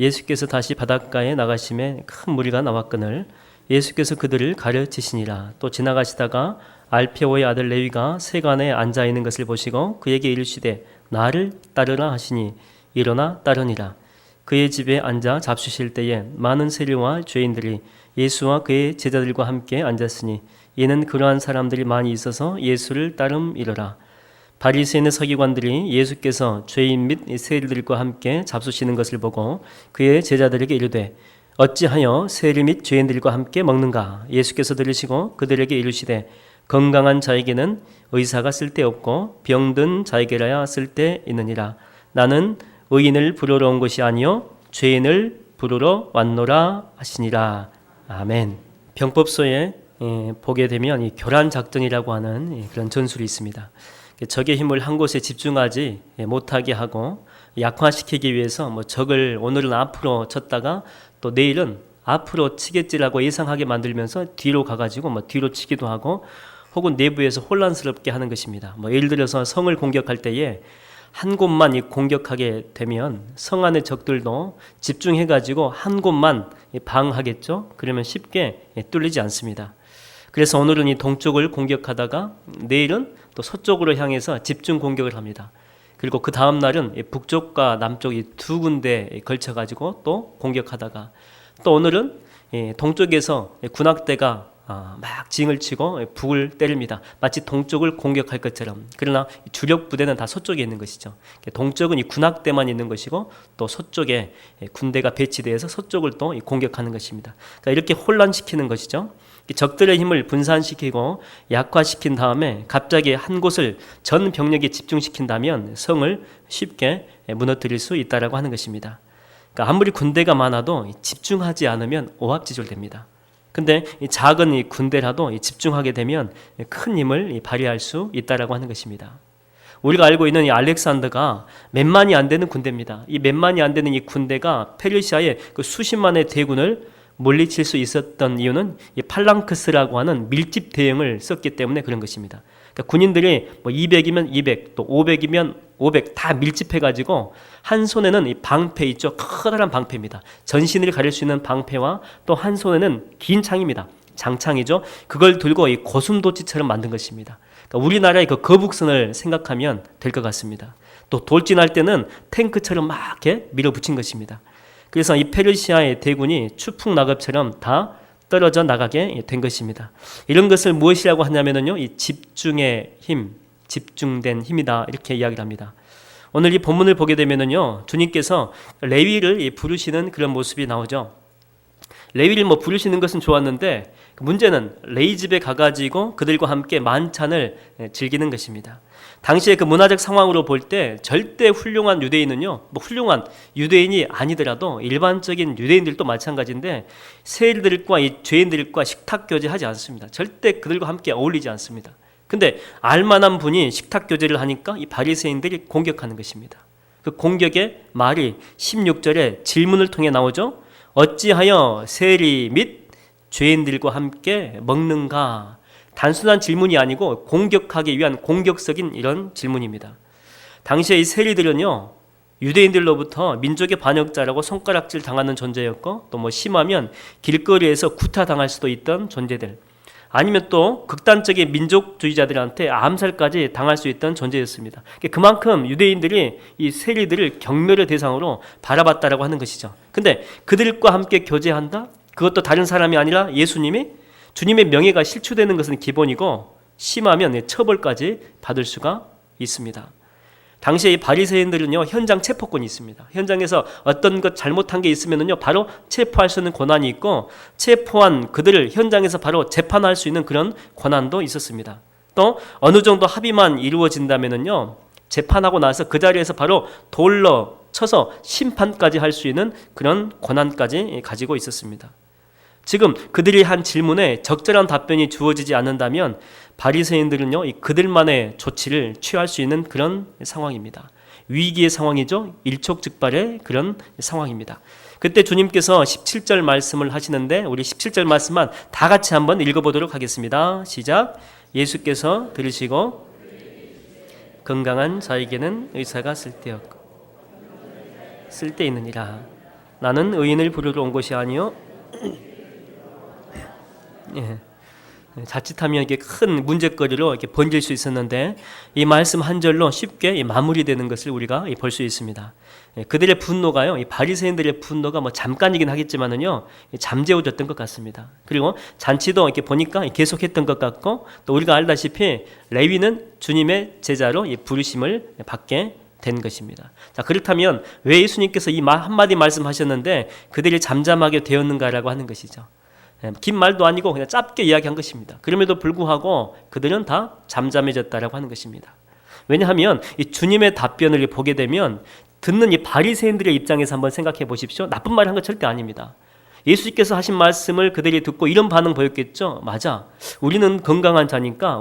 예수께서 다시 바닷가에 나가심에 큰 무리가 나왔거늘 예수께서 그들을 가르치시니라. 또 지나가시다가 알페오의 아들 레위가 세관에 앉아 있는 것을 보시고 그에게 이르시되 나를 따르라 하시니 일어나 따르니라. 그의 집에 앉아 잡수실 때에 많은 세리와 죄인들이 예수와 그의 제자들과 함께 앉았으니 이는 그러한 사람들이 많이 있어서 예수를 따름이러라. 바리새인의 서기관들이 예수께서 죄인 및 세리들과 함께 잡수시는 것을 보고 그의 제자들에게 이르되 어찌하여 세리 및 죄인들과 함께 먹는가? 예수께서 들으시고 그들에게 이르시되 건강한 자에게는 의사가 쓸데없고 병든 자에게라야 쓸데있느니라. 나는 의인을 부르러 온 것이 아니요 죄인을 부르러 왔노라 하시니라. 아멘. 병법서에 보게 되면 이 교란 작전이라고 하는 그런 전술이 있습니다. 적의 힘을 한 곳에 집중하지 못하게 하고 약화시키기 위해서 적을 오늘은 앞으로 쳤다가 또 내일은 앞으로 치겠지라고 예상하게 만들면서 뒤로 가가지고 뒤로 치기도 하고 혹은 내부에서 혼란스럽게 하는 것입니다. 예를 들어서 성을 공격할 때에 한 곳만 공격하게 되면 성 안의 적들도 집중해가지고 한 곳만 방어하겠죠. 그러면 쉽게 뚫리지 않습니다. 그래서 오늘은 이 동쪽을 공격하다가 내일은 또 서쪽으로 향해서 집중 공격을 합니다. 그리고 그 다음 날은 북쪽과 남쪽 이 두 군데에 걸쳐가지고 또 공격하다가 또 오늘은 동쪽에서 군악대가 막 징을 치고 북을 때립니다. 마치 동쪽을 공격할 것처럼. 그러나 주력 부대는 다 서쪽에 있는 것이죠. 동쪽은 이 군악대만 있는 것이고 또 서쪽에 군대가 배치되어서 서쪽을 또 공격하는 것입니다. 그러니까 이렇게 혼란시키는 것이죠. 적들의 힘을 분산시키고 약화시킨 다음에 갑자기 한 곳을 전 병력에 집중시킨다면 성을 쉽게 무너뜨릴 수 있다라고 하는 것입니다. 그러니까 아무리 군대가 많아도 집중하지 않으면 오합지졸됩니다. 근데 이 작은 이 군대라도 집중하게 되면 큰 힘을 발휘할 수 있다라고 하는 것입니다. 우리가 알고 있는 이 알렉산더가 몇만이 안 되는 군대입니다. 이 몇만이 안 되는 이 군대가 페르시아의 그 수십만의 대군을 물리칠 수 있었던 이유는 이 팔랑크스라고 하는 밀집 대형을 썼기 때문에 그런 것입니다. 그러니까 군인들이 200이면 200, 또 500이면 500 다 밀집해가지고 한 손에는 이 방패 있죠. 커다란 방패입니다. 전신을 가릴 수 있는 방패와 또 한 손에는 긴 창입니다. 장창이죠. 그걸 들고 이 고슴도치처럼 만든 것입니다. 그러니까 우리나라의 그 거북선을 생각하면 될 것 같습니다. 또 돌진할 때는 탱크처럼 막 이렇게 밀어붙인 것입니다. 그래서 이 페르시아의 대군이 추풍낙엽처럼 다 떨어져 나가게 된 것입니다. 이런 것을 무엇이라고 하냐면요, 이 집중의 힘, 집중된 힘이다 이렇게 이야기를 합니다. 오늘 이 본문을 보게 되면요, 주님께서 레위를 부르시는 그런 모습이 나오죠. 레위를 부르시는 것은 좋았는데 문제는 레위 집에 가가지고 그들과 함께 만찬을 즐기는 것입니다. 당시의 그 문화적 상황으로 볼 때 절대 훌륭한 유대인은요, 훌륭한 유대인이 아니더라도 일반적인 유대인들도 마찬가지인데 세리들과 이 죄인들과 식탁 교제하지 않습니다. 절대 그들과 함께 어울리지 않습니다. 근데 알만한 분이 식탁 교제를 하니까 이 바리새인들이 공격하는 것입니다. 그 공격의 말이 16절에 질문을 통해 나오죠. 어찌하여 세리 및 죄인들과 함께 먹는가? 단순한 질문이 아니고 공격하기 위한 공격적인 이런 질문입니다. 당시에 이 세리들은요, 유대인들로부터 민족의 반역자라고 손가락질 당하는 존재였고 또 심하면 길거리에서 구타당할 수도 있던 존재들, 아니면 또 극단적인 민족주의자들한테 암살까지 당할 수 있던 존재였습니다. 그만큼 유대인들이 이 세리들을 경멸의 대상으로 바라봤다라고 하는 것이죠. 근데 그들과 함께 교제한다? 그것도 다른 사람이 아니라 예수님이, 주님의 명예가 실추되는 것은 기본이고 심하면 처벌까지 받을 수가 있습니다. 당시에 이 바리새인들은요, 현장 체포권이 있습니다. 현장에서 어떤 것 잘못한 게 있으면요, 바로 체포할 수 있는 권한이 있고 체포한 그들을 현장에서 바로 재판할 수 있는 그런 권한도 있었습니다. 또 어느 정도 합의만 이루어진다면요, 재판하고 나서 그 자리에서 바로 돌로 쳐서 심판까지 할 수 있는 그런 권한까지 가지고 있었습니다. 지금 그들이 한 질문에 적절한 답변이 주어지지 않는다면 바리새인들은요, 그들만의 조치를 취할 수 있는 그런 상황입니다. 위기의 상황이죠. 일촉즉발의 그런 상황입니다. 그때 주님께서 17절 말씀을 하시는데 우리 17절 말씀만 다 같이 한번 읽어보도록 하겠습니다. 시작. 예수께서 들으시고 건강한 자에게는 의사가 쓸데있느니라. 나는 의인을 부르러 온 것이 아니요. 예. 자칫하면 이게 큰 문제거리로 이렇게 번질 수 있었는데 이 말씀 한 절로 쉽게 마무리되는 것을 우리가 볼 수 있습니다. 그들의 분노가요, 이 바리새인들의 분노가 뭐 잠깐이긴 하겠지만은요, 잠재워졌던 것 같습니다. 그리고 잔치도 이렇게 보니까 계속했던 것 같고, 또 우리가 알다시피 레위는 주님의 제자로 부르심을 받게 된 것입니다. 자, 그렇다면 왜 예수님께서 이 한마디 말씀하셨는데 그들이 잠잠하게 되었는가라고 하는 것이죠. 긴 말도 아니고 그냥 짧게 이야기한 것입니다. 그럼에도 불구하고 그들은 다 잠잠해졌다라고 하는 것입니다. 왜냐하면 이 주님의 답변을 보게 되면 듣는 이 바리새인들의 입장에서 한번 생각해 보십시오. 나쁜 말 한 거 절대 아닙니다. 예수님께서 하신 말씀을 그들이 듣고 이런 반응 보였겠죠. 맞아. 우리는 건강한 자니까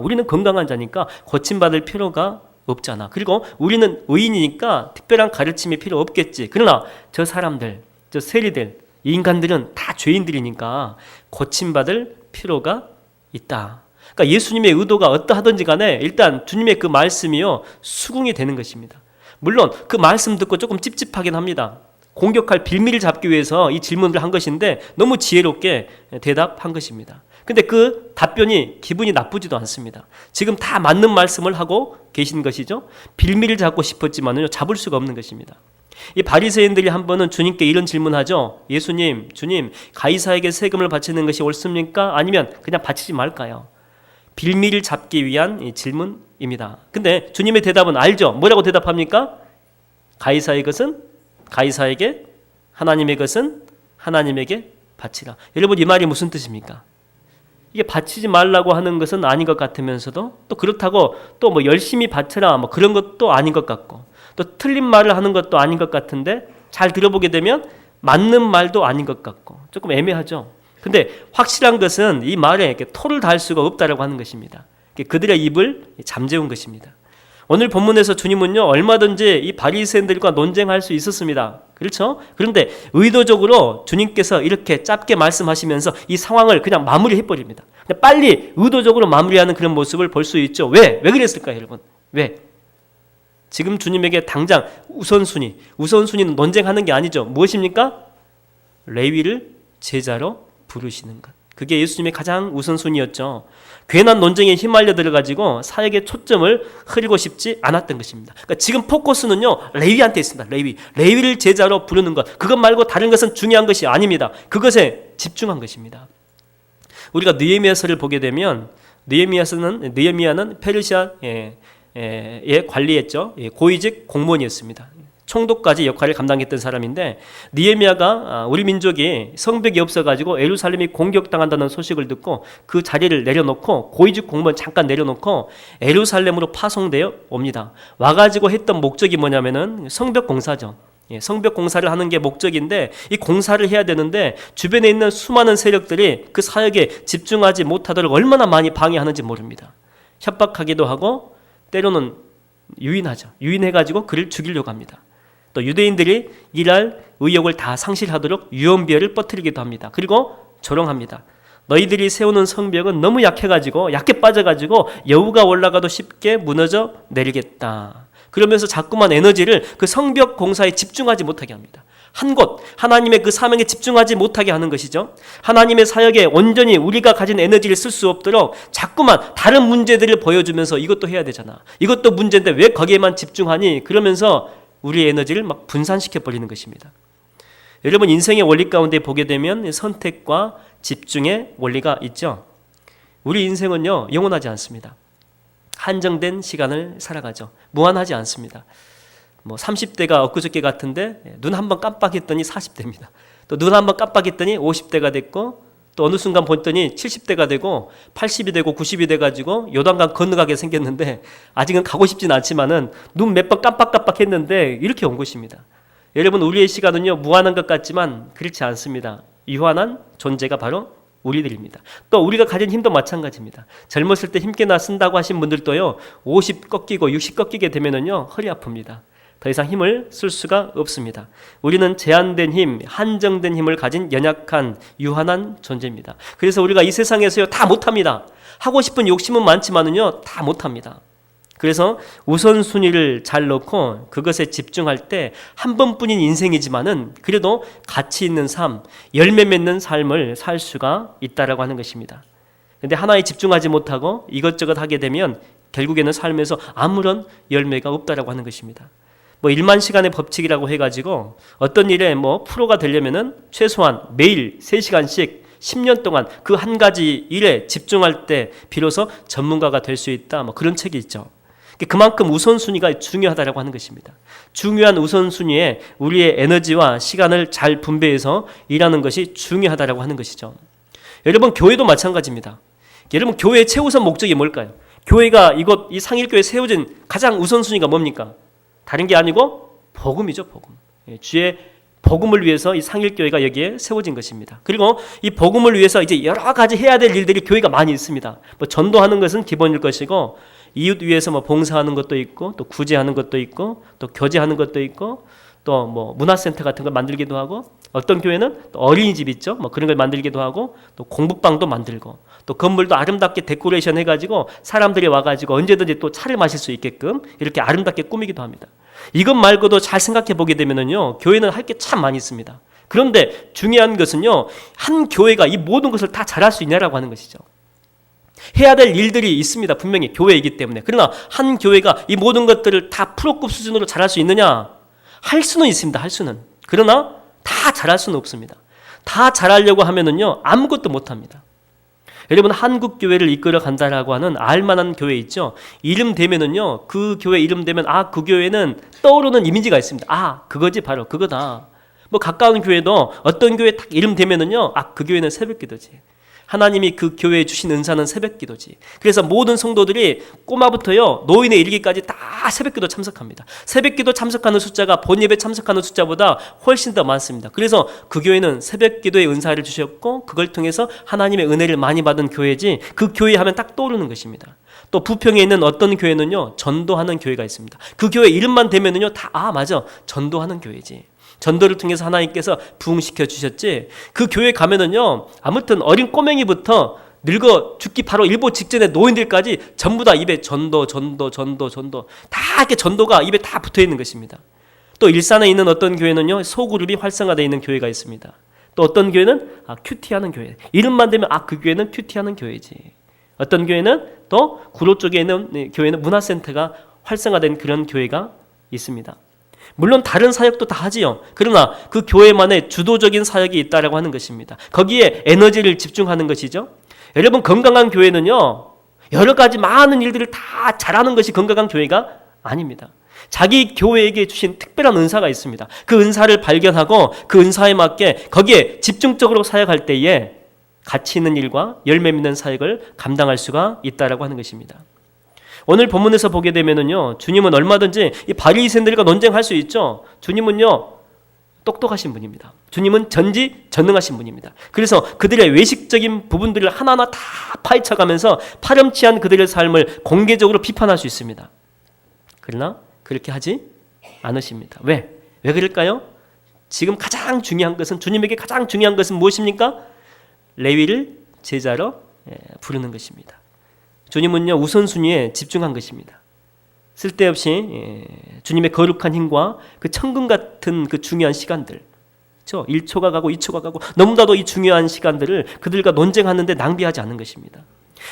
고침받을 필요가 없잖아. 그리고 우리는 의인이니까 특별한 가르침이 필요 없겠지. 그러나 저 사람들, 저 세리들, 이 인간들은 다 죄인들이니까 고침받을 필요가 있다. 그러니까 예수님의 의도가 어떠하든지 간에 일단 주님의 그 말씀이요, 수긍이 되는 것입니다. 물론 그 말씀 듣고 조금 찝찝하긴 합니다. 공격할 빌미를 잡기 위해서 이 질문을 한 것인데 너무 지혜롭게 대답한 것입니다. 근데 그 답변이 기분이 나쁘지도 않습니다. 지금 다 맞는 말씀을 하고 계신 것이죠. 빌미를 잡고 싶었지만요, 잡을 수가 없는 것입니다. 이 바리새인들이 한 번은 주님께 이런 질문하죠. 예수님, 주님, 가이사에게 세금을 바치는 것이 옳습니까? 아니면 그냥 바치지 말까요? 빌미를 잡기 위한 이 질문입니다. 근데 주님의 대답은 알죠? 뭐라고 대답합니까? 가이사의 것은 가이사에게, 하나님의 것은 하나님에게 바치라. 여러분, 이 말이 무슨 뜻입니까? 이게 바치지 말라고 하는 것은 아닌 것 같으면서도 또 그렇다고 또 뭐 열심히 바쳐라 뭐 그런 것도 아닌 것 같고, 또 틀린 말을 하는 것도 아닌 것 같은데 잘 들어보게 되면 맞는 말도 아닌 것 같고 조금 애매하죠. 근데 확실한 것은 이 말에 이렇게 토를 달 수가 없다라고 하는 것입니다. 그들의 입을 잠재운 것입니다. 오늘 본문에서 주님은요, 얼마든지 이 바리새인들과 논쟁할 수 있었습니다. 그렇죠? 그런데 의도적으로 주님께서 이렇게 짧게 말씀하시면서 이 상황을 그냥 마무리해버립니다. 그냥 빨리 의도적으로 마무리하는 그런 모습을 볼 수 있죠. 왜 그랬을까요, 여러분? 왜? 지금 주님에게 당장 우선순위는 논쟁하는 게 아니죠. 무엇입니까? 레위를 제자로 부르시는 것. 그게 예수님의 가장 우선순위였죠. 괜한 논쟁에 휘말려 들어가지고 사역의 초점을 흐리고 싶지 않았던 것입니다. 그러니까 지금 포커스는요, 레위한테 있습니다. 레위를 제자로 부르는 것. 그것 말고 다른 것은 중요한 것이 아닙니다. 그것에 집중한 것입니다. 우리가 느헤미야서를 보게 되면 느헤미야는 페르시아에 관리했죠. 고위직 공무원이었습니다. 총독까지 역할을 감당했던 사람인데, 느헤미야가 우리 민족이 성벽이 없어가지고 예루살렘이 공격당한다는 소식을 듣고 그 자리를 내려놓고 고위직 공무원 잠깐 내려놓고 예루살렘으로 파송되어 옵니다. 와가지고 했던 목적이 뭐냐면은 성벽 공사죠. 성벽 공사를 하는 게 목적인데, 이 공사를 해야 되는데 주변에 있는 수많은 세력들이 그 사역에 집중하지 못하도록 얼마나 많이 방해하는지 모릅니다. 협박하기도 하고 때로는 유인해가지고 그를 죽이려고 합니다. 또 유대인들이 일할 의욕을 다 상실하도록 유언비어를 퍼뜨리기도 합니다. 그리고 조롱합니다. 너희들이 세우는 성벽은 너무 약해 빠져가지고 여우가 올라가도 쉽게 무너져 내리겠다. 그러면서 자꾸만 에너지를 그 성벽 공사에 집중하지 못하게 합니다. 한 곳, 하나님의 그 사명에 집중하지 못하게 하는 것이죠. 하나님의 사역에 온전히 우리가 가진 에너지를 쓸 수 없도록 자꾸만 다른 문제들을 보여주면서 이것도 해야 되잖아, 이것도 문제인데 왜 거기에만 집중하니? 그러면서 우리의 에너지를 막 분산시켜버리는 것입니다. 여러분, 인생의 원리 가운데 보게 되면 선택과 집중의 원리가 있죠. 우리 인생은요, 영원하지 않습니다. 한정된 시간을 살아가죠. 무한하지 않습니다. 30대가 엊그저께 같은데 눈 한번 깜빡했더니 40대입니다. 또 눈 한번 깜빡했더니 50대가 됐고, 또 어느 순간 봤더니 70대가 되고 80이 되고 90이 돼가지고 요단강 건너가게 생겼는데, 아직은 가고 싶진 않지만은 눈 몇 번 깜빡깜빡했는데 이렇게 온 것입니다. 여러분, 우리의 시간은요, 무한한 것 같지만 그렇지 않습니다. 유한한 존재가 바로 우리들입니다. 또 우리가 가진 힘도 마찬가지입니다. 젊었을 때 힘께나 쓴다고 하신 분들도요, 50 꺾이고 60 꺾이게 되면은요, 허리 아픕니다. 더 이상 힘을 쓸 수가 없습니다. 우리는 제한된 힘, 한정된 힘을 가진 연약한 유한한 존재입니다. 그래서 우리가 이 세상에서요, 다 못합니다. 하고 싶은 욕심은 많지만은요, 다 못합니다. 그래서 우선순위를 잘 놓고 그것에 집중할 때 한 번뿐인 인생이지만은 그래도 가치 있는 삶, 열매 맺는 삶을 살 수가 있다라고 하는 것입니다. 근데 하나에 집중하지 못하고 이것저것 하게 되면 결국에는 삶에서 아무런 열매가 없다라고 하는 것입니다. 1만 시간의 법칙이라고 해가지고 어떤 일에 프로가 되려면은 최소한 매일 3시간씩 10년 동안 그 한 가지 일에 집중할 때 비로소 전문가가 될 수 있다. 그런 책이 있죠. 그만큼 우선순위가 중요하다고 하는 것입니다. 중요한 우선순위에 우리의 에너지와 시간을 잘 분배해서 일하는 것이 중요하다고 하는 것이죠. 여러분, 교회도 마찬가지입니다. 여러분, 교회의 최우선 목적이 뭘까요? 교회가 이 상일교회에 세워진 가장 우선순위가 뭡니까? 다른 게 아니고 복음이죠. 복음. 주의 복음을 위해서 이 상일교회가 여기에 세워진 것입니다. 그리고 이 복음을 위해서 이제 여러 가지 해야 될 일들이 교회가 많이 있습니다. 전도하는 것은 기본일 것이고, 이웃 위해서 봉사하는 것도 있고, 또 구제하는 것도 있고, 또 교제하는 것도 있고, 또 문화센터 같은 걸 만들기도 하고, 어떤 교회는 또 어린이집 있죠. 그런 걸 만들기도 하고, 또 공부방도 만들고, 또 건물도 아름답게 데코레이션 해가지고 사람들이 와가지고 언제든지 또 차를 마실 수 있게끔 이렇게 아름답게 꾸미기도 합니다. 이것 말고도 잘 생각해 보게 되면은요, 교회는 할 게 참 많이 있습니다. 그런데 중요한 것은요, 한 교회가 이 모든 것을 다 잘할 수 있냐라고 하는 것이죠. 해야 될 일들이 있습니다. 분명히 교회이기 때문에. 그러나 한 교회가 이 모든 것들을 다 프로급 수준으로 잘할 수 있느냐? 할 수는 있습니다. 할 수는. 그러나 다 잘할 수는 없습니다. 다 잘하려고 하면은요, 아무것도 못합니다. 여러분, 한국 교회를 이끌어 간다라고 하는 알만한 교회 있죠. 이름 되면은요, 그 교회 이름 되면 그 교회는 떠오르는 이미지가 있습니다. 그거지, 바로 그거다. 가까운 교회도 어떤 교회 딱 이름 되면은요, 그 교회는 새벽기도지. 하나님이 그 교회에 주신 은사는 새벽기도지. 그래서 모든 성도들이 꼬마부터요, 노인에 이르기까지 다 새벽기도 참석합니다. 새벽기도 참석하는 숫자가 본예배 참석하는 숫자보다 훨씬 더 많습니다. 그래서 그 교회는 새벽기도의 은사를 주셨고, 그걸 통해서 하나님의 은혜를 많이 받은 교회지, 그 교회 하면 딱 떠오르는 것입니다. 또 부평에 있는 어떤 교회는요, 전도하는 교회가 있습니다. 그 교회 이름만 되면은요, 맞아, 전도하는 교회지. 전도를 통해서 하나님께서 부흥시켜 주셨지. 그 교회 가면은요, 아무튼 어린 꼬맹이부터 늙어 죽기 바로 일보 직전에 노인들까지 전부 다 입에 전도 다 이렇게 전도가 입에 다 붙어 있는 것입니다. 또 일산에 있는 어떤 교회는요, 소그룹이 활성화되어 있는 교회가 있습니다. 또 어떤 교회는 큐티하는 교회. 이름만 되면 그 교회는 큐티하는 교회지. 어떤 교회는 또 구로 쪽에 있는 교회는 문화센터가 활성화된 그런 교회가 있습니다. 물론 다른 사역도 다 하지요. 그러나 그 교회만의 주도적인 사역이 있다라고 하는 것입니다. 거기에 에너지를 집중하는 것이죠. 여러분, 건강한 교회는요, 여러 가지 많은 일들을 다 잘하는 것이 건강한 교회가 아닙니다. 자기 교회에게 주신 특별한 은사가 있습니다. 그 은사를 발견하고 그 은사에 맞게 거기에 집중적으로 사역할 때에 가치 있는 일과 열매 맺는 사역을 감당할 수가 있다라고 하는 것입니다. 오늘 본문에서 보게 되면은요, 주님은 얼마든지 이 바리새인들과 논쟁할 수 있죠. 주님은요, 똑똑하신 분입니다. 주님은 전지전능하신 분입니다. 그래서 그들의 외식적인 부분들을 하나하나 다 파헤쳐가면서 파렴치한 그들의 삶을 공개적으로 비판할 수 있습니다. 그러나 그렇게 하지 않으십니다. 왜 그럴까요? 지금 가장 중요한 것은, 주님에게 가장 중요한 것은 무엇입니까? 레위를 제자로 부르는 것입니다. 주님은요, 우선순위에 집중한 것입니다. 쓸데없이 주님의 거룩한 힘과 그 천금 같은 그 중요한 시간들, 그렇죠? 1초가 가고 2초가 가고 너무나도 이 중요한 시간들을 그들과 논쟁하는데 낭비하지 않는 것입니다.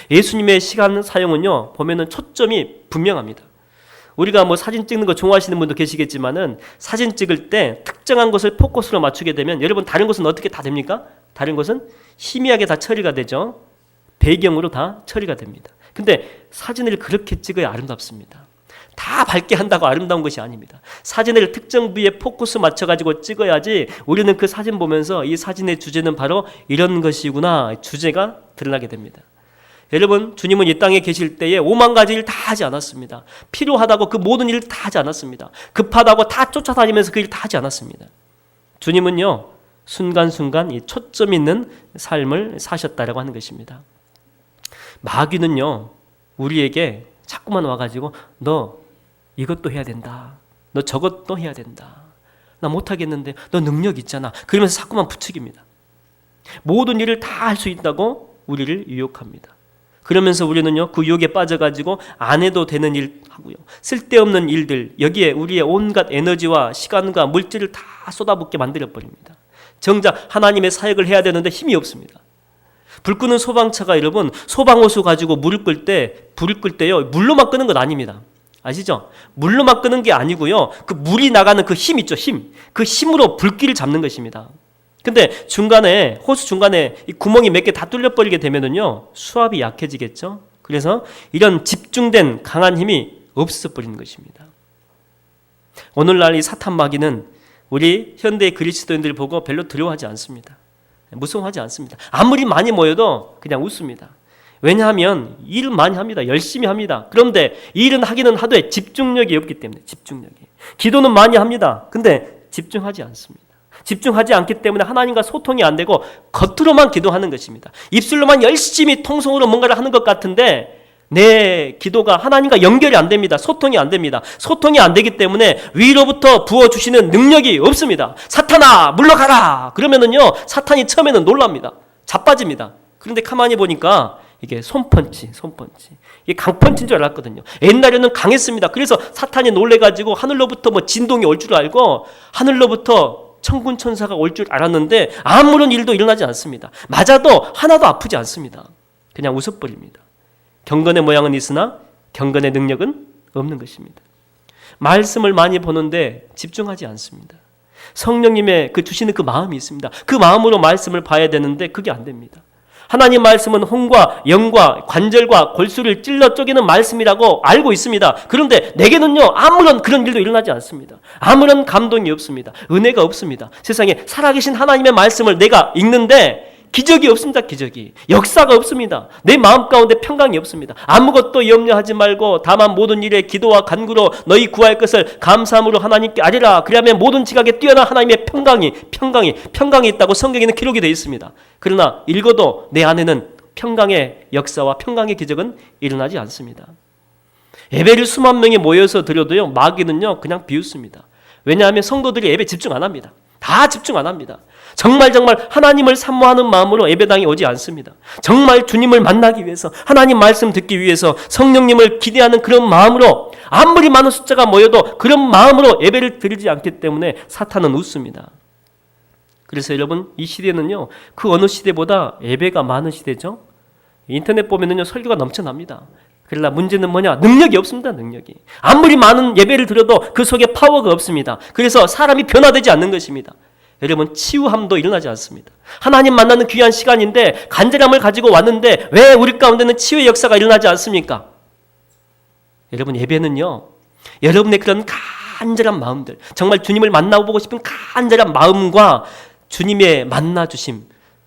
예수님의 시간 사용은요, 보면은 초점이 분명합니다. 우리가 사진 찍는 거 좋아하시는 분도 계시겠지만은, 사진 찍을 때 특정한 것을 포커스로 맞추게 되면 여러분, 다른 것은 어떻게 다 됩니까? 다른 것은 희미하게 다 처리가 되죠. 배경으로 다 처리가 됩니다. 근데 사진을 그렇게 찍어야 아름답습니다. 다 밝게 한다고 아름다운 것이 아닙니다. 사진을 특정 부위에 포커스 맞춰가지고 찍어야지 우리는 그 사진 보면서 이 사진의 주제는 바로 이런 것이구나, 주제가 드러나게 됩니다. 여러분, 주님은 이 땅에 계실 때에 5만 가지 일 다 하지 않았습니다. 필요하다고 그 모든 일을 다 하지 않았습니다. 급하다고 다 쫓아다니면서 그 일 다 하지 않았습니다. 주님은요, 순간순간 이 초점 있는 삶을 사셨다라고 하는 것입니다. 마귀는요, 우리에게 자꾸만 와가지고 너 이것도 해야 된다, 너 저것도 해야 된다, 나 못하겠는데 너 능력 있잖아, 그러면서 자꾸만 부추깁니다. 모든 일을 다 할 수 있다고 우리를 유혹합니다. 그러면서 우리는요 그 유혹에 빠져가지고 안 해도 되는 일 하고요, 쓸데없는 일들, 여기에 우리의 온갖 에너지와 시간과 물질을 다 쏟아붓게 만들어버립니다. 정작 하나님의 사역을 해야 되는데 힘이 없습니다. 불 끄는 소방차가 여러분 소방호수 가지고 불을 끌 때요 물로만 끄는 건 아닙니다. 아시죠? 물로만 끄는 게 아니고요, 그 물이 나가는 그 힘 있죠, 힘. 그 힘으로 불길을 잡는 것입니다. 근데 중간에, 호수 중간에 이 구멍이 몇 개 다 뚫려버리게 되면은요 수압이 약해지겠죠. 그래서 이런 집중된 강한 힘이 없어버리는 것입니다. 오늘날 이 사탄 마귀는 우리 현대 그리스도인들 보고 별로 두려워하지 않습니다. 무서워하지 않습니다. 아무리 많이 모여도 그냥 웃습니다. 왜냐하면 일은 많이 합니다. 열심히 합니다. 그런데 일은 하기는 하되 집중력이 없기 때문에, 집중력이. 기도는 많이 합니다. 근데 집중하지 않습니다. 집중하지 않기 때문에 하나님과 소통이 안 되고 겉으로만 기도하는 것입니다. 입술로만 열심히 통성으로 뭔가를 하는 것 같은데 내 기도가 하나님과 연결이 안 됩니다. 소통이 안 됩니다. 소통이 안 되기 때문에 위로부터 부어주시는 능력이 없습니다. 사탄아 물러가라 그러면은요 사탄이 처음에는 놀랍니다. 자빠집니다. 그런데 가만히 보니까 이게 손펀치. 이게 강펀치인 줄 알았거든요. 옛날에는 강했습니다. 그래서 사탄이 놀래가지고 하늘로부터 뭐 진동이 올 줄 알고 하늘로부터 천군 천사가 올 줄 알았는데 아무런 일도 일어나지 않습니다. 맞아도 하나도 아프지 않습니다. 그냥 웃어버립니다. 경건의 모양은 있으나 경건의 능력은 없는 것입니다. 말씀을 많이 보는데 집중하지 않습니다. 성령님의 그 주시는 그 마음이 있습니다. 그 마음으로 말씀을 봐야 되는데 그게 안 됩니다. 하나님 말씀은 혼과 영과 관절과 골수를 찔러 쪼개는 말씀이라고 알고 있습니다. 그런데 내게는요 아무런 그런 일도 일어나지 않습니다. 아무런 감동이 없습니다. 은혜가 없습니다. 세상에 살아계신 하나님의 말씀을 내가 읽는데 기적이 없습니다. 기적이. 역사가 없습니다. 내 마음 가운데 평강이 없습니다. 아무것도 염려하지 말고 다만 모든 일에 기도와 간구로 너희 구할 것을 감사함으로 하나님께 아뢰라. 그러면 모든 지각에 뛰어난 하나님의 평강이 있다고 성경에는 기록이 되어 있습니다. 그러나 읽어도 내 안에는 평강의 역사와 평강의 기적은 일어나지 않습니다. 예배를 수만 명이 모여서 드려도요 마귀는요 그냥 비웃습니다. 왜냐하면 성도들이 예배 집중 안 합니다. 다 집중 안 합니다. 정말 하나님을 사모하는 마음으로 예배당에 오지 않습니다. 정말 주님을 만나기 위해서, 하나님 말씀 듣기 위해서 성령님을 기대하는 그런 마음으로 아무리 많은 숫자가 모여도 그런 마음으로 예배를 드리지 않기 때문에 사탄은 웃습니다. 그래서 여러분 이 시대는요 그 어느 시대보다 예배가 많은 시대죠. 인터넷 보면은요 설교가 넘쳐납니다. 그러나 문제는 뭐냐? 능력이 없습니다. 능력이. 아무리 많은 예배를 드려도 그 속에 파워가 없습니다. 그래서 사람이 변화되지 않는 것입니다. 여러분 치유함도 일어나지 않습니다. 하나님 만나는 귀한 시간인데 간절함을 가지고 왔는데 왜 우리 가운데는 치유의 역사가 일어나지 않습니까? 여러분 예배는요 여러분의 그런 간절한 마음들, 정말 주님을 만나보고 싶은 간절한 마음과 주님의 만나주심,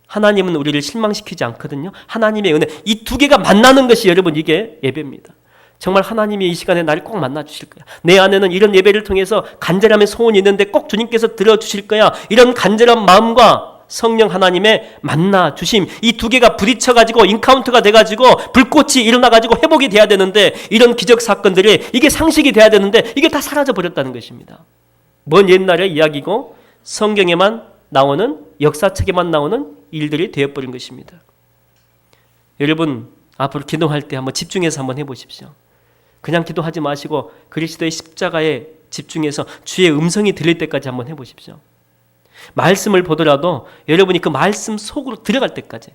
하나님은 우리를 실망시키지 않거든요. 하나님의 은혜, 이 두 개가 만나는 것이 여러분 이게 예배입니다. 정말 하나님이 이 시간에 나를 꼭 만나주실 거야. 내 안에는 이런 예배를 통해서 간절함의 소원이 있는데 꼭 주님께서 들어주실 거야. 이런 간절한 마음과 성령 하나님의 만나주심, 이 두 개가 부딪혀가지고 인카운트가 돼가지고 불꽃이 일어나가지고 회복이 돼야 되는데 이런 기적 사건들이 이게 상식이 돼야 되는데 이게 다 사라져버렸다는 것입니다. 먼 옛날의 이야기고 성경에만 나오는, 역사책에만 나오는 일들이 되어버린 것입니다. 여러분 앞으로 기도할 때 한번 집중해서 한번 해보십시오. 그냥 기도하지 마시고 그리스도의 십자가에 집중해서 주의 음성이 들릴 때까지 한번 해보십시오. 말씀을 보더라도 여러분이 그 말씀 속으로 들어갈 때까지,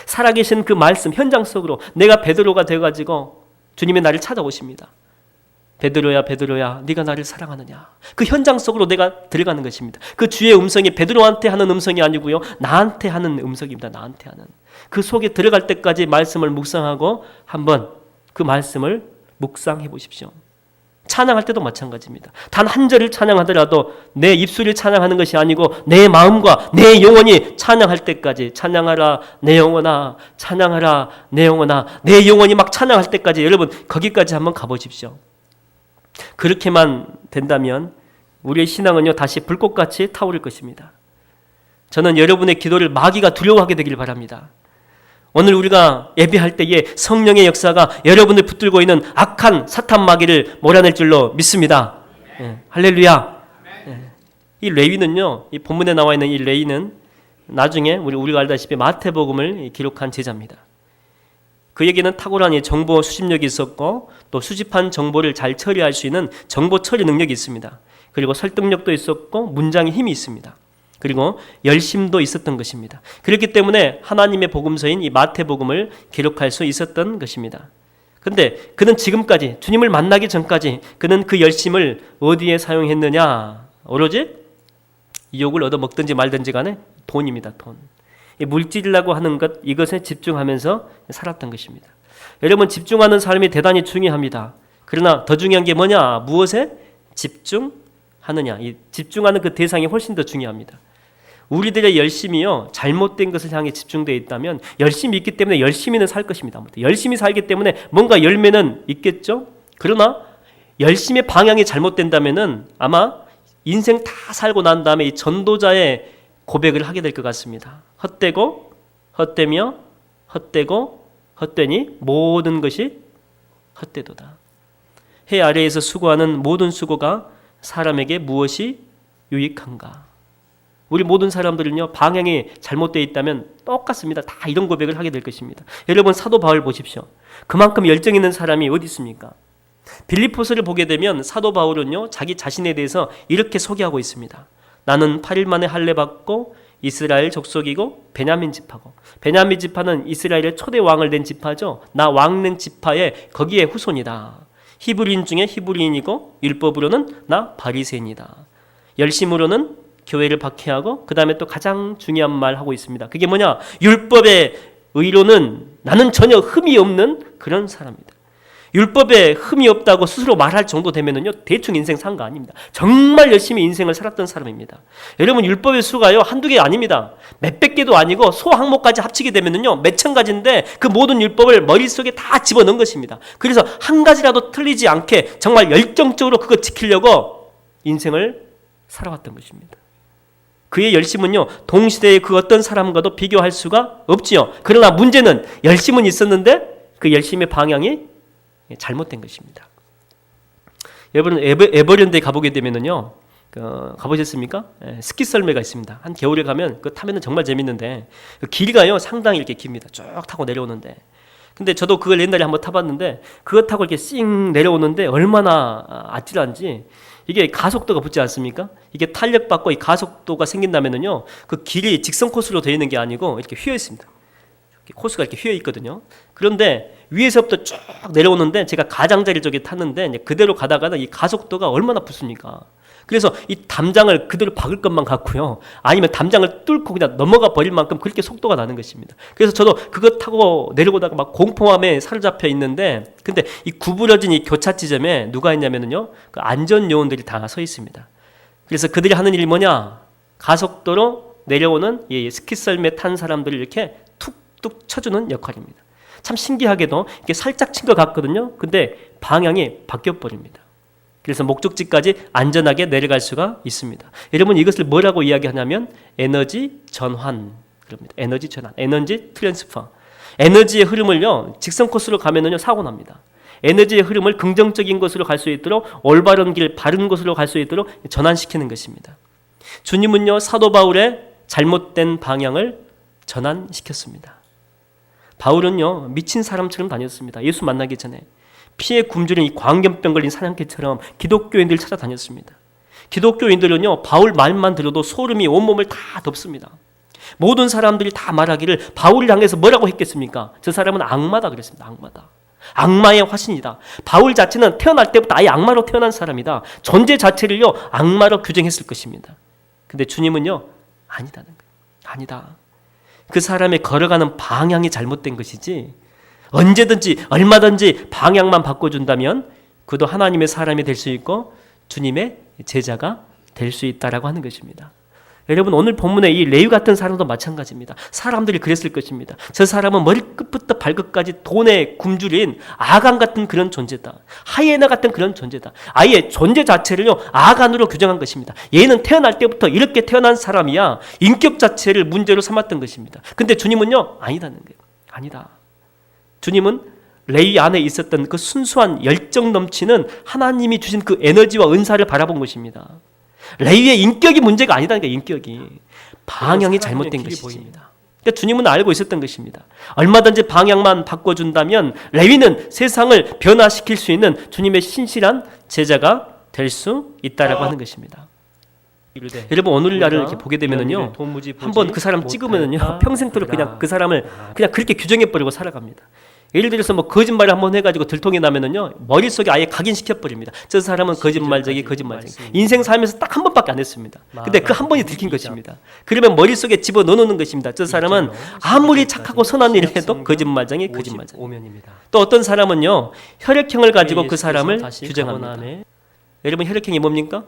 살아계신 그 말씀 현장 속으로, 내가 베드로가 되어가지고 주님의 나를 찾아오십니다. 베드로야 베드로야 네가 나를 사랑하느냐. 그 현장 속으로 내가 들어가는 것입니다. 그 주의 음성이 베드로한테 하는 음성이 아니고요 나한테 하는 음성입니다. 나한테 하는. 그 속에 들어갈 때까지 말씀을 묵상하고 한번 그 말씀을 묵상해 보십시오. 찬양할 때도 마찬가지입니다. 단 한 절을 찬양하더라도 내 입술이 찬양하는 것이 아니고 내 마음과 내 영혼이 찬양할 때까지, 찬양하라 내 영혼아, 찬양하라 내 영혼아, 내 영혼이 막 찬양할 때까지 여러분 거기까지 한번 가보십시오. 그렇게만 된다면 우리의 신앙은요 다시 불꽃같이 타오를 것입니다. 저는 여러분의 기도를 마귀가 두려워하게 되길 바랍니다. 오늘 우리가 예배할 때에 성령의 역사가 여러분을 붙들고 있는 악한 사탄 마귀를 몰아낼 줄로 믿습니다. 할렐루야. 이 레위는요, 이 본문에 나와 있는 이 레위는 나중에 우리가 알다시피 마태복음을 기록한 제자입니다. 그에게는 탁월한 이 정보 수집력이 있었고 또 수집한 정보를 잘 처리할 수 있는 정보 처리 능력이 있습니다. 그리고 설득력도 있었고 문장의 힘이 있습니다. 그리고 열심도 있었던 것입니다. 그렇기 때문에 하나님의 복음서인 이 마태복음을 기록할 수 있었던 것입니다. 그런데 그는 지금까지 주님을 만나기 전까지 그는 그 열심을 어디에 사용했느냐? 오로지 유혹을 얻어먹든지 말든지 간에 돈입니다. 돈. 이 물질이라고 하는 것, 이것에 집중하면서 살았던 것입니다. 여러분, 집중하는 삶이 대단히 중요합니다. 그러나 더 중요한 게 뭐냐? 무엇에 집중하느냐? 이 집중하는 그 대상이 훨씬 더 중요합니다. 우리들의 열심이요, 잘못된 것을 향해 집중되어 있다면 열심히 있기 때문에 열심히는 살 것입니다. 열심히 살기 때문에 뭔가 열매는 있겠죠? 그러나 열심의 방향이 잘못된다면은 아마 인생 다 살고 난 다음에 이 전도자의 고백을 하게 될 것 같습니다. 헛되고 헛되며 헛되고 헛되니 모든 것이 헛되도다. 해 아래에서 수고하는 모든 수고가 사람에게 무엇이 유익한가? 우리 모든 사람들은요, 방향이 잘못되어 있다면 똑같습니다. 다 이런 고백을 하게 될 것입니다. 여러분, 사도 바울 보십시오. 그만큼 열정 있는 사람이 어디 있습니까? 빌립보서를 보게 되면 사도 바울은요, 자기 자신에 대해서 이렇게 소개하고 있습니다. 나는 8일 만에 할례 받고 이스라엘 족속이고 베냐민 지파고, 베냐민 지파는 이스라엘의 초대 왕을 낸 지파죠. 나 왕 낸 지파의 거기에 후손이다. 히브리인 중에 히브리인이고 율법으로는 나 바리새인이다. 열심으로는 교회를 박해하고 그 다음에 또 가장 중요한 말 하고 있습니다. 그게 뭐냐? 율법의 의로는 나는 전혀 흠이 없는 그런 사람이다. 율법에 흠이 없다고 스스로 말할 정도 되면은요, 대충 인생 산 거 아닙니다. 정말 열심히 인생을 살았던 사람입니다. 여러분, 율법의 수가요, 한두 개 아닙니다. 몇백 개도 아니고 소 항목까지 합치게 되면은요, 몇천 가지인데 그 모든 율법을 머릿속에 다 집어넣은 것입니다. 그래서 한 가지라도 틀리지 않게 정말 열정적으로 그거 지키려고 인생을 살아왔던 것입니다. 그의 열심은요, 동시대의 그 어떤 사람과도 비교할 수가 없지요. 그러나 문제는 열심은 있었는데 그 열심의 방향이 잘못된 것입니다. 여러분, 에버랜드에 가보게 되면은요, 가보셨습니까? 스키 썰매가 있습니다. 한 겨울에 가면 그 타면은 정말 재밌는데 그 길이가요, 상당히 이렇게 깁니다. 쭉 타고 내려오는데. 근데 저도 그걸 옛날에 한번 타봤는데 그거 타고 이렇게 씩 내려오는데 얼마나 아찔한지. 이게 가속도가 붙지 않습니까? 이게 탄력받고 이 가속도가 생긴다면은요, 그 길이 직선 코스로 되어 있는 게 아니고 이렇게 휘어 있습니다. 코스가 이렇게 휘어 있거든요. 그런데 위에서부터 쭉 내려오는데 제가 가장자리 쪽에 탔는데 이제 그대로 가다가는 이 가속도가 얼마나 붙습니까? 그래서 이 담장을 그대로 박을 것만 같고요. 아니면 담장을 뚫고 그냥 넘어가 버릴 만큼 그렇게 속도가 나는 것입니다. 그래서 저도 그거 타고 내려오다가 막 공포함에 사로잡혀 있는데, 근데 이 구부러진 이 교차 지점에 누가 있냐면요, 그 안전 요원들이 다 서 있습니다. 그래서 그들이 하는 일이 뭐냐? 가속도로 내려오는 이 스키 썰매 탄 사람들을 이렇게 툭툭 쳐주는 역할입니다. 참 신기하게도 이게 살짝 친 것 같거든요. 근데 방향이 바뀌어 버립니다. 그래서 목적지까지 안전하게 내려갈 수가 있습니다. 여러분, 이것을 뭐라고 이야기하냐면 에너지 전환, 그럽니다. 에너지 전환, 에너지 트랜스퍼. 에너지의 흐름을요, 직선 코스로 가면은요, 사고 납니다. 에너지의 흐름을 긍정적인 곳으로 갈 수 있도록, 올바른 길, 바른 곳으로 갈 수 있도록 전환시키는 것입니다. 주님은요, 사도 바울의 잘못된 방향을 전환시켰습니다. 바울은요, 미친 사람처럼 다녔습니다. 예수 만나기 전에 피에 굶주린 이 광견병 걸린 사냥개처럼 기독교인들 찾아다녔습니다. 기독교인들은요, 바울 말만 들어도 소름이 온몸을 다 덮습니다. 모든 사람들이 다 말하기를 바울을 향해서 뭐라고 했겠습니까? 저 사람은 악마다 그랬습니다. 악마다. 악마의 화신이다. 바울 자체는 태어날 때부터 아예 악마로 태어난 사람이다. 존재 자체를요, 악마로 규정했을 것입니다. 근데 주님은요, 아니다는 거예요. 아니다. 그 사람의 걸어가는 방향이 잘못된 것이지, 언제든지 얼마든지 방향만 바꿔준다면 그도 하나님의 사람이 될 수 있고 주님의 제자가 될 수 있다라고 하는 것입니다. 여러분, 오늘 본문의 이 레위 같은 사람도 마찬가지입니다. 사람들이 그랬을 것입니다. 저 사람은 머리끝부터 발끝까지 돈에 굶주린 아간 같은 그런 존재다. 하이에나 같은 그런 존재다. 아예 존재 자체를요, 아간으로 규정한 것입니다. 얘는 태어날 때부터 이렇게 태어난 사람이야. 인격 자체를 문제로 삼았던 것입니다. 근데 주님은요, 아니다는 거예요. 아니다. 주님은 레위 안에 있었던 그 순수한 열정 넘치는 하나님이 주신 그 에너지와 은사를 바라본 것입니다. 레위의 인격이 문제가 아니다는 게, 인격이 방향이 잘못된 것입니다. 그러니까 주님은 알고 있었던 것입니다. 얼마든지 방향만 바꿔준다면 레위는 세상을 변화시킬 수 있는 주님의 신실한 제자가 될 수 있다라고 하는 것입니다. 여러분 오늘날을 이렇게 보게 되면은요, 한번 그 사람 찍으면은요 평생토록 그냥 그 사람을 그냥 그렇게 규정해버리고 살아갑니다. 예를 들어서 뭐 거짓말을 한번 해가지고 들통이 나면은요 머릿속에 아예 각인시켜버립니다. 저 사람은 거짓말쟁이. 인생 살면서 딱 한 번밖에 안 했습니다. 근데 그 한 번이 들킨 것입니다. 그러면 머릿속에 집어넣는 것입니다. 저 사람은 아무리 착하고 선한 일을 해도 거짓말쟁이. 또 어떤 사람은요 혈액형을 가지고 그 사람을 규정합니다. 여러분 혈액형이 뭡니까?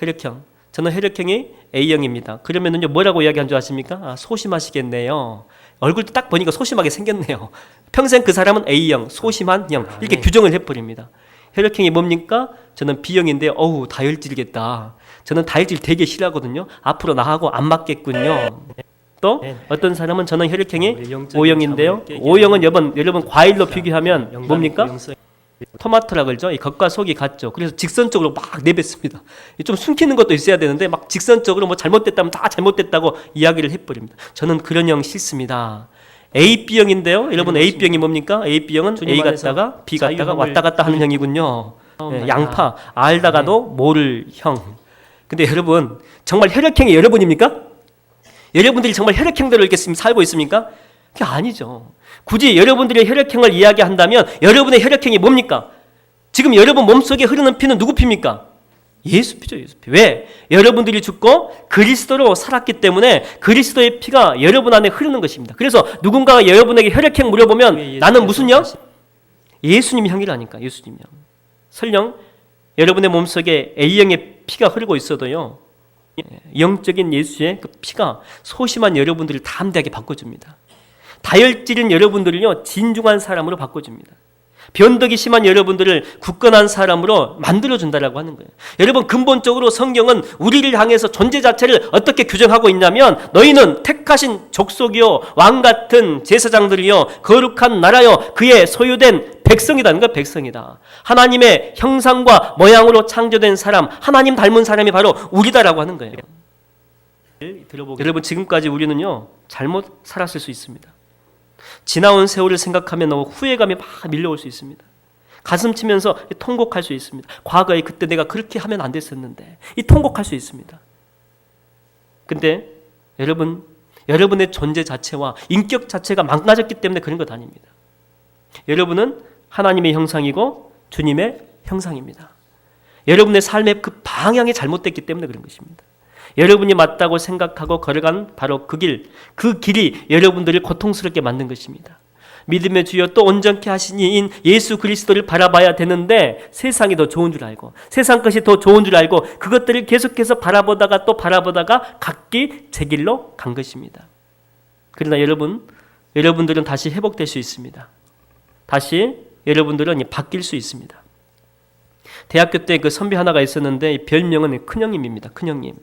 혈액형. 저는 혈액형이 A형입니다. 그러면은요 뭐라고 이야기한 줄 아십니까? 소심하시겠네요. 얼굴도 딱 보니까 소심하게 생겼네요. 평생 그 사람은 A형, 소심한 형 이렇게 규정을 해버립니다. 혈액형이 뭡니까? 저는 B형인데 어우 다혈질이겠다. 저는 다혈질 되게 싫어하거든요. 앞으로 나하고 안 맞겠군요. 또 어떤 사람은 저는 혈액형이 O형인데요. O형은 여러분 과일로 비교하면 뭡니까? 토마토라 그러죠. 이 겉과 속이 같죠. 그래서 직선적으로 막 내뱉습니다. 좀 숨기는 것도 있어야 되는데 막 직선적으로 뭐 잘못됐다면 다 잘못됐다고 이야기를 해버립니다. 저는 그런 형 싫습니다. AB형인데요. 여러분 AB형이 뭡니까? AB형은 A 갔다가 B 갔다가 왔다 갔다 하는 형이군요. 양파 알다가도 모를 형. 근데 여러분 정말 혈액형이 여러분입니까? 여러분들이 정말 혈액형대로 이렇게 살고 있습니까? 그게 아니죠. 굳이 여러분들의 혈액형을 이야기한다면 여러분의 혈액형이 뭡니까? 지금 여러분 몸속에 흐르는 피는 누구 피입니까? 예수 피죠. 예수 피. 왜? 여러분들이 죽고 그리스도로 살았기 때문에 그리스도의 피가 여러분 안에 흐르는 것입니다. 그래서 누군가가 여러분에게 혈액형 물어보면 나는 무슨 형? 예수님 형이라니까. 예수님 형. 설령 여러분의 몸속에 A형의 피가 흐르고 있어도요 영적인 예수의 그 피가 소심한 여러분들을 담대하게 바꿔줍니다. 다혈질인 여러분들을요 진중한 사람으로 바꿔줍니다. 변덕이 심한 여러분들을 굳건한 사람으로 만들어준다라고 하는 거예요. 여러분 근본적으로 성경은 우리를 향해서 존재 자체를 어떻게 규정하고 있냐면 너희는 택하신 족속이요 왕같은 제사장들이요 거룩한 나라요 그의 소유된 백성이다는 거. 백성이다. 하나님의 형상과 모양으로 창조된 사람, 하나님 닮은 사람이 바로 우리다라고 하는 거예요. 여러분 지금까지 우리는요 잘못 살았을 수 있습니다. 지나온 세월을 생각하면 너무 후회감이 막 밀려올 수 있습니다. 가슴 치면서 통곡할 수 있습니다. 과거에 그때 내가 그렇게 하면 안 됐었는데 이 통곡할 수 있습니다. 근데 여러분의 존재 자체와 인격 자체가 망가졌기 때문에 그런 것 아닙니다. 여러분은 하나님의 형상이고 주님의 형상입니다. 여러분의 삶의 그 방향이 잘못됐기 때문에 그런 것입니다. 여러분이 맞다고 생각하고 걸어간 바로 그 길이 여러분들을 고통스럽게 만든 것입니다. 믿음의 주여 또 온전케 하신 이인 예수 그리스도를 바라봐야 되는데 세상이 더 좋은 줄 알고 세상 것이 더 좋은 줄 알고 그것들을 계속해서 바라보다가 또 바라보다가 각기 제 길로 간 것입니다. 그러나 여러분들은 다시 회복될 수 있습니다. 다시 여러분들은 바뀔 수 있습니다. 대학교 때 그 선배 하나가 있었는데 별명은 큰형님입니다. 큰형님.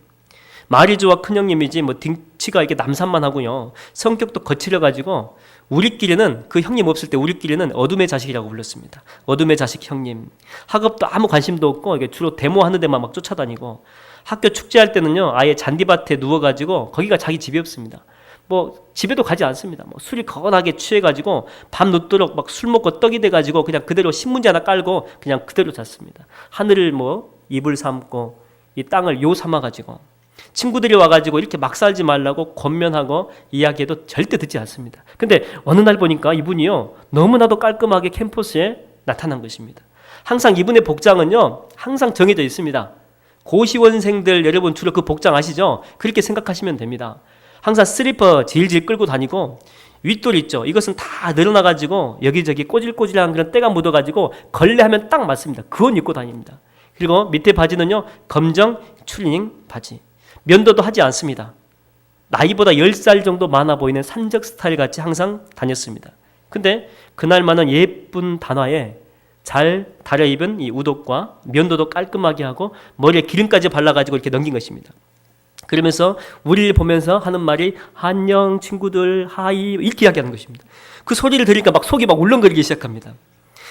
말이 좋아 큰형님이지 뭐 딩치가 이렇게 남산만 하고요. 성격도 거칠어가지고 우리끼리는 그 형님 없을 때 우리끼리는 어둠의 자식이라고 불렀습니다. 어둠의 자식 형님. 학업도 아무 관심도 없고 이게 주로 데모하는 데만 막 쫓아다니고 학교 축제할 때는요 아예 잔디밭에 누워가지고 거기가 자기 집이었습니다. 뭐 집에도 가지 않습니다. 뭐 술이 거나게 취해가지고 밤 늦도록 막 술 먹고 떡이 돼가지고 그냥 그대로 신문지 하나 깔고 그냥 그대로 잤습니다. 하늘을 뭐 이불 삼고 이 땅을 요 삼아가지고 친구들이 와가지고 이렇게 막 살지 말라고 권면하고 이야기해도 절대 듣지 않습니다. 근데 어느 날 보니까 이분이요 너무나도 깔끔하게 캠퍼스에 나타난 것입니다. 항상 이분의 복장은요 항상 정해져 있습니다. 고시원생들 여러분 주로 그 복장 아시죠? 그렇게 생각하시면 됩니다. 항상 슬리퍼 질질 끌고 다니고 윗돌 있죠. 이것은 다 늘어나가지고 여기저기 꼬질꼬질한 그런 때가 묻어가지고 걸레하면 딱 맞습니다. 그건 입고 다닙니다. 그리고 밑에 바지는요 검정 추리닝 바지. 면도도 하지 않습니다. 나이보다 10살 정도 많아 보이는 산적 스타일 같이 항상 다녔습니다. 근데 그날만은 예쁜 단화에 잘 다려입은 이 우독과 면도도 깔끔하게 하고 머리에 기름까지 발라가지고 이렇게 넘긴 것입니다. 그러면서 우리를 보면서 하는 말이 안녕 친구들 하이 이렇게 이야기하는 것입니다. 그 소리를 들으니까 막 속이 막 울렁거리기 시작합니다.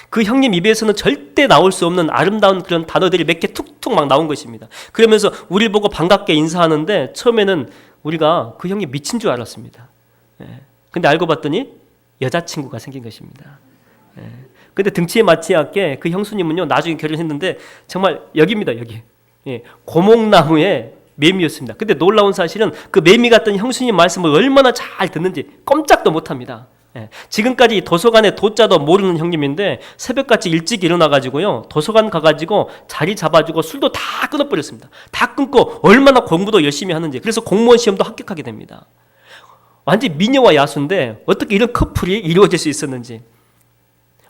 그 형님 입에서는 절대 나올 수 없는 아름다운 그런 단어들이 몇 개 툭툭 막 나온 것입니다. 그러면서 우리를 보고 반갑게 인사하는데 처음에는 우리가 그 형님 미친 줄 알았습니다. 근데 알고 봤더니 여자친구가 생긴 것입니다. 근데 등치에 맞지 않게 그 형수님은요, 나중에 결혼했는데 정말 여기입니다, 여기. 고목나무의 매미였습니다. 근데 놀라운 사실은 그 매미 같던 형수님 말씀을 얼마나 잘 듣는지 꼼짝도 못합니다. 지금까지 도서관에 도자도 모르는 형님인데 새벽같이 일찍 일어나가지고요, 도서관 가가지고 자리 잡아주고 술도 다 끊어버렸습니다. 다 끊고 얼마나 공부도 열심히 하는지. 그래서 공무원 시험도 합격하게 됩니다. 완전히 미녀와 야수인데 어떻게 이런 커플이 이루어질 수 있었는지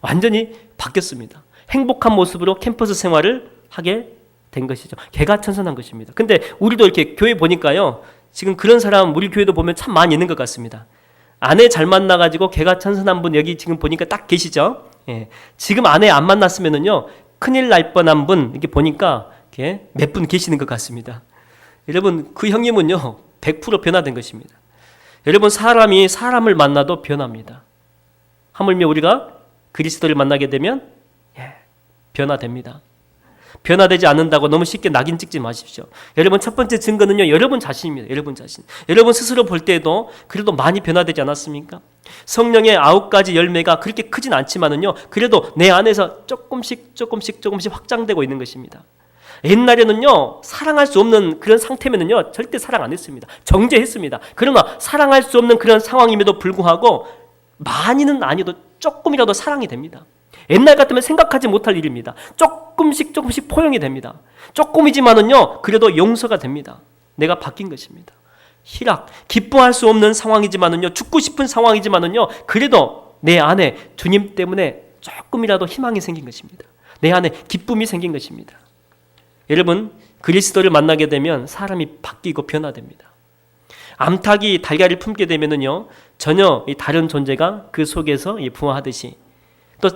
완전히 바뀌었습니다. 행복한 모습으로 캠퍼스 생활을 하게 된 것이죠. 개가천선한 것입니다. 근데 우리도 이렇게 교회 보니까요, 지금 그런 사람 우리 교회도 보면 참 많이 있는 것 같습니다. 아내 잘 만나가지고 개가천선한 분 여기 지금 보니까 딱 계시죠? 지금 아내 안 만났으면은요, 큰일 날 뻔한 분 이렇게 보니까 몇 분 계시는 것 같습니다. 여러분, 그 형님은요 100% 변화된 것입니다. 여러분, 사람이 사람을 만나도 변합니다. 하물며 우리가 그리스도를 만나게 되면 변화됩니다. 변화되지 않는다고 너무 쉽게 낙인 찍지 마십시오. 여러분, 첫 번째 증거는요, 여러분 자신입니다. 여러분 자신. 여러분 스스로 볼 때에도 그래도 많이 변화되지 않았습니까? 성령의 9가지 열매가 그렇게 크진 않지만은요, 그래도 내 안에서 조금씩 확장되고 있는 것입니다. 옛날에는요, 사랑할 수 없는 그런 상태면은요, 절대 사랑 안 했습니다. 정죄했습니다. 그러나 사랑할 수 없는 그런 상황임에도 불구하고 많이는 아니어도 조금이라도 사랑이 됩니다. 옛날 같으면 생각하지 못할 일입니다. 조금씩 포용이 됩니다. 조금이지만은요, 그래도 용서가 됩니다. 내가 바뀐 것입니다. 희락, 기뻐할 수 없는 상황이지만은요, 죽고 싶은 상황이지만은요, 그래도 내 안에 주님 때문에 조금이라도 희망이 생긴 것입니다. 내 안에 기쁨이 생긴 것입니다. 여러분, 그리스도를 만나게 되면 사람이 바뀌고 변화됩니다. 암탉이 달걀을 품게 되면은요, 전혀 다른 존재가 그 속에서 부화하듯이, 또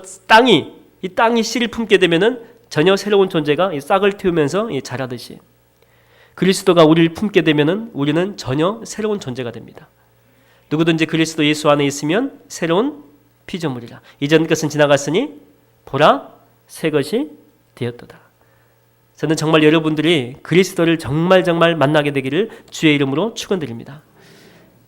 이 땅이 씨를 품게 되면은 전혀 새로운 존재가 이 싹을 틔우면서 자라듯이, 그리스도가 우리를 품게 되면은 우리는 전혀 새로운 존재가 됩니다. 누구든지 그리스도 예수 안에 있으면 새로운 피조물이라. 이전 것은 지나갔으니 보라 새 것이 되었도다. 저는 정말 여러분들이 그리스도를 정말 만나게 되기를 주의 이름으로 축원드립니다.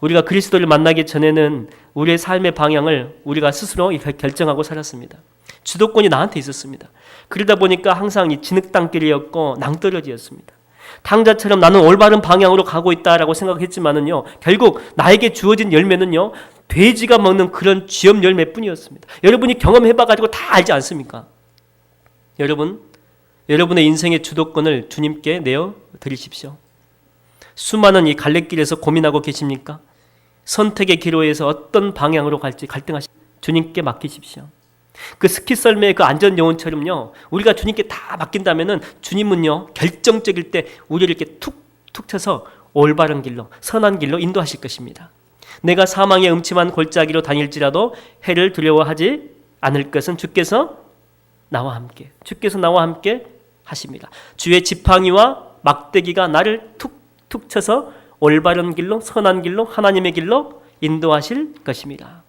우리가 그리스도를 만나기 전에는 우리의 삶의 방향을 우리가 스스로 결정하고 살았습니다. 주도권이 나한테 있었습니다. 그러다 보니까 항상 이 진흙탕길이었고 낭떠러지였습니다. 탕자처럼 나는 올바른 방향으로 가고 있다라고 생각했지만은요, 결국 나에게 주어진 열매는요, 돼지가 먹는 그런 쥐염 열매뿐이었습니다. 여러분이 경험해봐가지고 다 알지 않습니까? 여러분의 인생의 주도권을 주님께 내어 드리십시오. 수많은 이 갈래길에서 고민하고 계십니까? 선택의 기로에서 어떤 방향으로 갈지 갈등하십시오. 주님께 맡기십시오. 그 스키 썰매의 그 안전 요원처럼요, 우리가 주님께 다 맡긴다면은 주님은요, 결정적일 때 우리를 이렇게 툭툭 쳐서 올바른 길로, 선한 길로 인도하실 것입니다. 내가 사망의 음침한 골짜기로 다닐지라도 해를 두려워하지 않을 것은 주께서 나와 함께 하십니다. 주의 지팡이와 막대기가 나를 툭툭 쳐서 올바른 길로, 선한 길로, 하나님의 길로 인도하실 것입니다.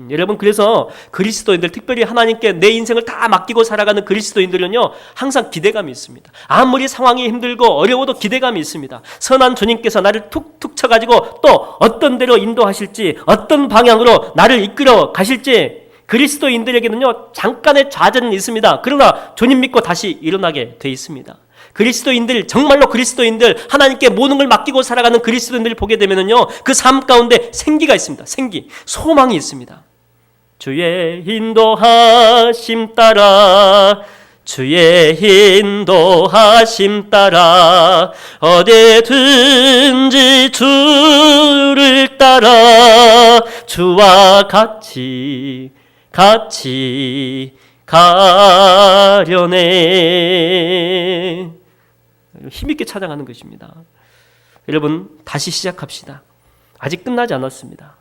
여러분, 그래서 그리스도인들, 특별히 하나님께 내 인생을 다 맡기고 살아가는 그리스도인들은요, 항상 기대감이 있습니다. 아무리 상황이 힘들고 어려워도 기대감이 있습니다. 선한 주님께서 나를 툭툭 쳐가지고 또 어떤 데로 인도하실지, 어떤 방향으로 나를 이끌어 가실지, 그리스도인들에게는요, 잠깐의 좌절은 있습니다. 그러나 주님 믿고 다시 일어나게 돼 있습니다. 그리스도인들, 정말로 그리스도인들, 하나님께 모든 걸 맡기고 살아가는 그리스도인들을 보게 되면은요, 그 삶 가운데 생기가 있습니다. 소망이 있습니다. 주의 인도하심 따라, 어디든지 주를 따라 주와 같이 가려네. 힘있게 찾아가는 것입니다. 여러분, 다시 시작합시다. 아직 끝나지 않았습니다.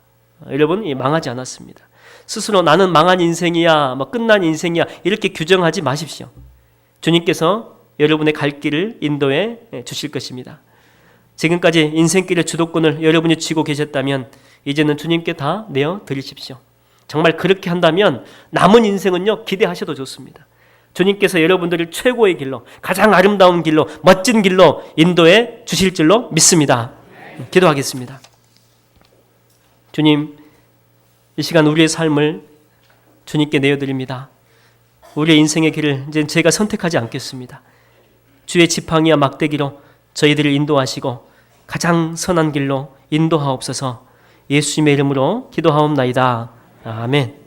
여러분, 망하지 않았습니다. 스스로 나는 망한 인생이야, 끝난 인생이야, 이렇게 규정하지 마십시오. 주님께서 여러분의 갈 길을 인도해 주실 것입니다. 지금까지 인생길의 주도권을 여러분이 쥐고 계셨다면 이제는 주님께 다 내어 드리십시오. 정말 그렇게 한다면 남은 인생은요, 기대하셔도 좋습니다. 주님께서 여러분들을 최고의 길로, 가장 아름다운 길로, 멋진 길로 인도해 주실 줄로 믿습니다. 기도하겠습니다. 주님, 이 시간 우리의 삶을 주님께 내어드립니다. 우리의 인생의 길을 이제 제가 선택하지 않겠습니다. 주의 지팡이와 막대기로 저희들을 인도하시고 가장 선한 길로 인도하옵소서. 예수님의 이름으로 기도하옵나이다. 아멘.